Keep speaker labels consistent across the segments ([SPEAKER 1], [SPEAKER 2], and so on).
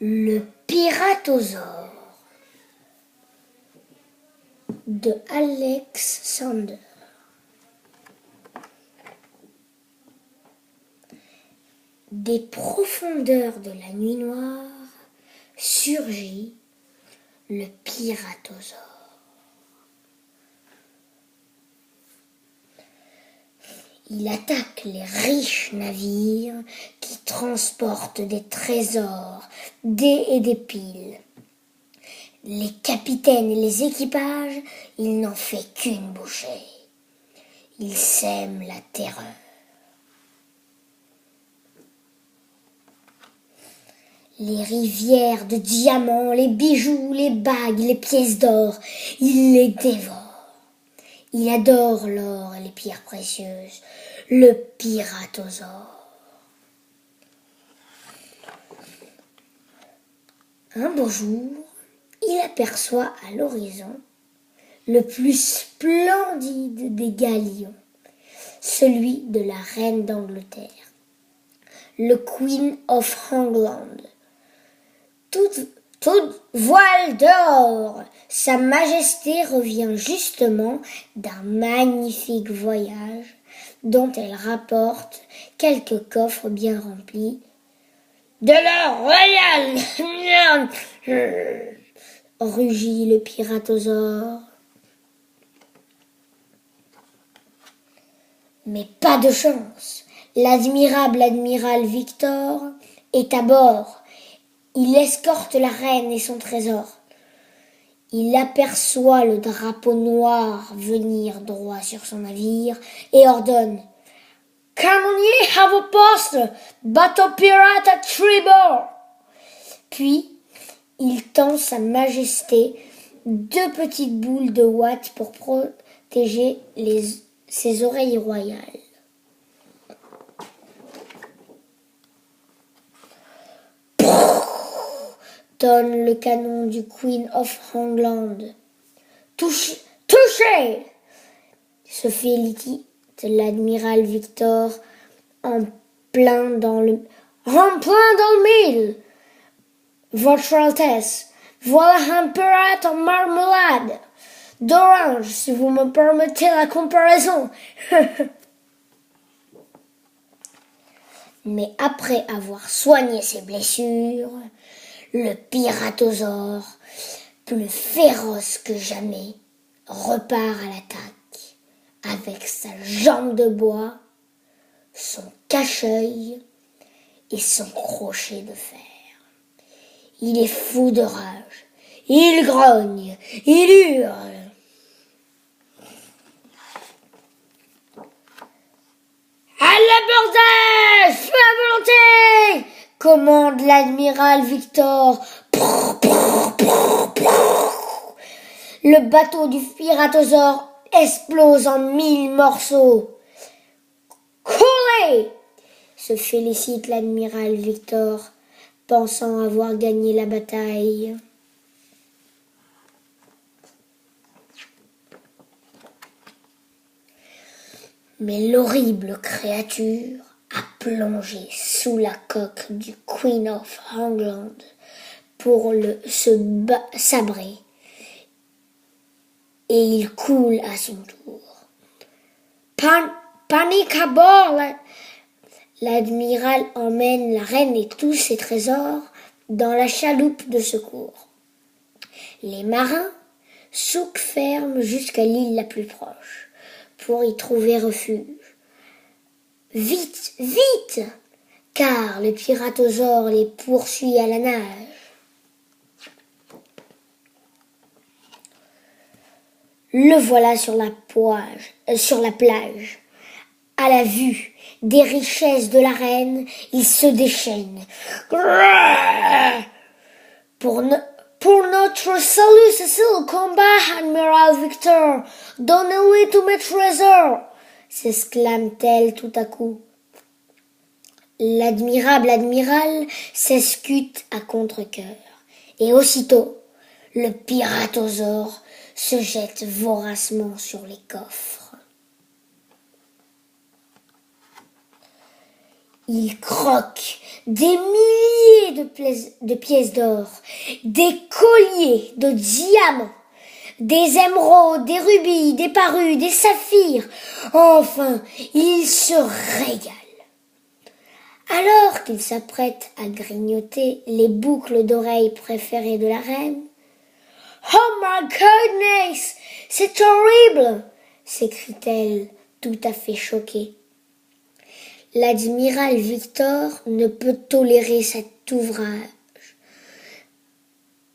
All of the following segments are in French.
[SPEAKER 1] Le Piratosaure de Alex Sander. Des profondeurs de la nuit noire surgit le Piratosaure. Il attaque les riches navires qui transportent des trésors, et des piles. Les capitaines et les équipages, il n'en fait qu'une bouchée. Il sème la terreur. Les rivières de diamants, les bijoux, les bagues, les pièces d'or, il les dévore. Il adore l'or et les pierres précieuses, le Piratosaure. Un beau jour, il aperçoit à l'horizon le plus splendide des galions, celui de la reine d'Angleterre, le Queen of England. Toute voile d'or, Sa Majesté revient justement d'un magnifique voyage dont elle rapporte quelques coffres bien remplis de l'or royal, rugit le Piratosaure. Mais pas de chance, l'admirable amiral Victor est à bord. Il escorte la reine et son trésor. Il aperçoit le drapeau noir venir droit sur son navire et ordonne « Can ye have a post, bateau pirate à tribord ?» Puis, il tend Sa Majesté 2 petites boules de ouate pour protéger ses oreilles royales. Tonne le canon du Queen of England. Touché, se félicite l'admiral Victor en plein dans le mille. Votre Altesse, voilà un pirate en marmelade d'orange, si vous me permettez la comparaison. Mais après avoir soigné ses blessures, le Piratosaure, plus féroce que jamais, repart à l'attaque avec sa jambe de bois, son cache-œil et son crochet de fer. Il est fou de rage, il grogne, il hurle. À l'abordage, feu à volonté, commande l'admiral Victor. Le bateau du Piratosaure explose en 1000 morceaux. Coulez, se félicite l'admiral Victor, pensant avoir gagné la bataille. Mais l'horrible créature a plongé sous la coque du Queen of England pour se sabrer, et il coule à son tour. Panique à bord, l'admiral emmène la reine et tous ses trésors dans la chaloupe de secours. Les marins souquent ferme jusqu'à l'île la plus proche pour y trouver refuge. Vite, vite, car le Piratosaure les poursuit à la nage. Le voilà sur la plage. À la vue des richesses de la reine, il se déchaîne. Pour notre salut, Cécile, combat, Admiral Victor, donnez-lui tous mes trésors, s'exclame-t-elle tout à coup. L'admirable amiral s'escute à contre-cœur, et aussitôt, le Piratosaure se jette voracement sur les coffres. Il croque des milliers de pièces d'or, des colliers de diamants, des émeraudes, des rubis, des parures, des saphirs. Enfin, il se régale. Alors qu'il s'apprête à grignoter les boucles d'oreilles préférées de la reine, « Oh my goodness, c'est horrible !» s'écrie-t-elle, tout à fait choquée. L'admiral Victor ne peut tolérer cet ouvrage.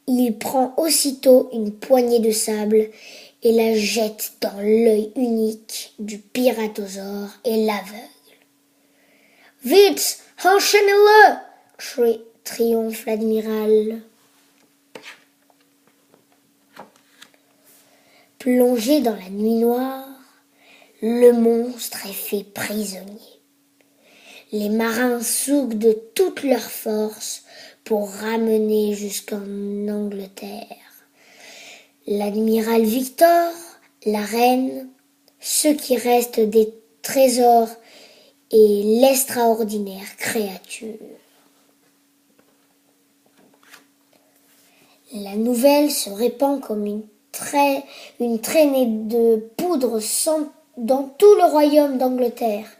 [SPEAKER 1] Il prend aussitôt une poignée de sable et la jette dans l'œil unique du piratosaure et l'aveugle. « Vite, enchaînez-le !» triomphe l'admiral. Plongé dans la nuit noire, le monstre est fait prisonnier. Les marins souquent de toute leur force pour ramener jusqu'en Angleterre l'admiral Victor, la reine, ce qui reste des trésors et l'extraordinaire créature. La nouvelle se répand comme une traînée de poudre dans tout le royaume d'Angleterre.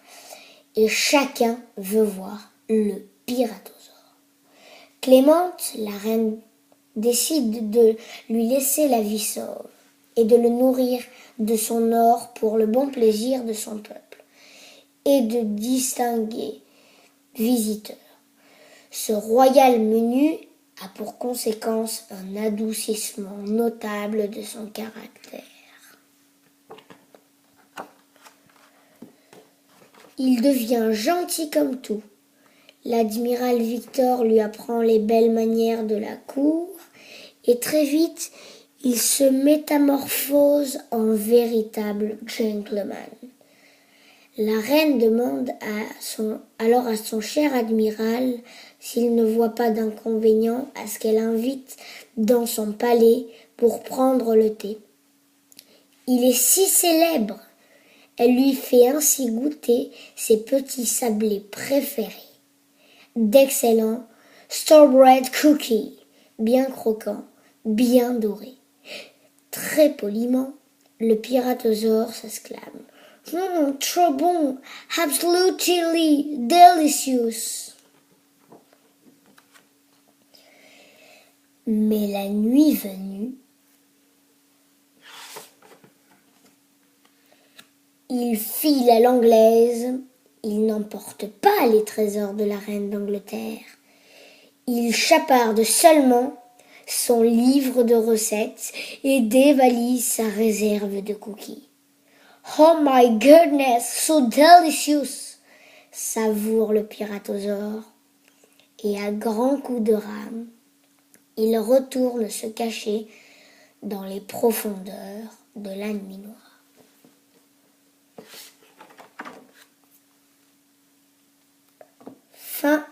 [SPEAKER 1] Et chacun veut voir le piratosaure. Clémente, la reine, décide de lui laisser la vie sauve et de le nourrir de son or pour le bon plaisir de son peuple et de distinguer visiteurs. Ce royal menu a pour conséquence un adoucissement notable de son caractère. Il devient gentil comme tout. L'admiral Victor lui apprend les belles manières de la cour et très vite, il se métamorphose en véritable gentleman. La reine demande alors à son cher admiral s'il ne voit pas d'inconvénient à ce qu'elle invite dans son palais pour prendre le thé. Il est si célèbre. Elle lui fait ainsi goûter ses petits sablés préférés, d'excellents strawberry cookies, bien croquants, bien dorés. Très poliment, le piratosaure s'exclame « Trop bon, absolutely delicious !» Mais la nuit venue, il file à l'anglaise, il n'emporte pas les trésors de la reine d'Angleterre. Il chaparde seulement son livre de recettes et dévalise sa réserve de cookies. « Oh my goodness, so delicious !» savoure le piratosaure. Et à grands coups de rame, il retourne se cacher dans les profondeurs de la nuit noire. Fin